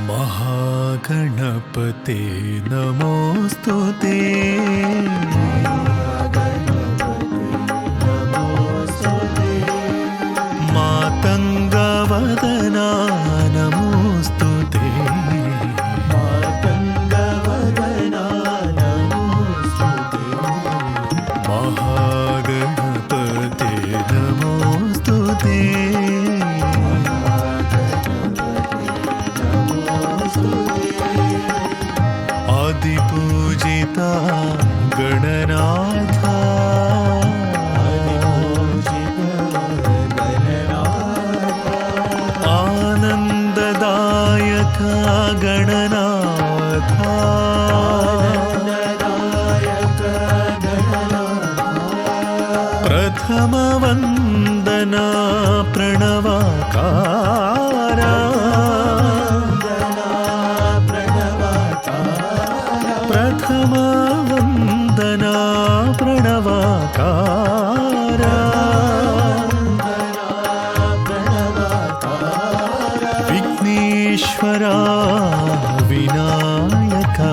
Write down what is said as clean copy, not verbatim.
महागणपते नमोस्तुते। मातङ्गवदना नमोस्तुते। मातङ्गवदना नमोस्तुते। महागणपते नमोस्तुते। आदिपूजिता गणनाथा। आनन्ददायक गणनाथा। प्रथमवन्दना प्रणवाकारा। प्रथमवन्दना प्रणवाकारा। विघ्नेश्वरा विनायका।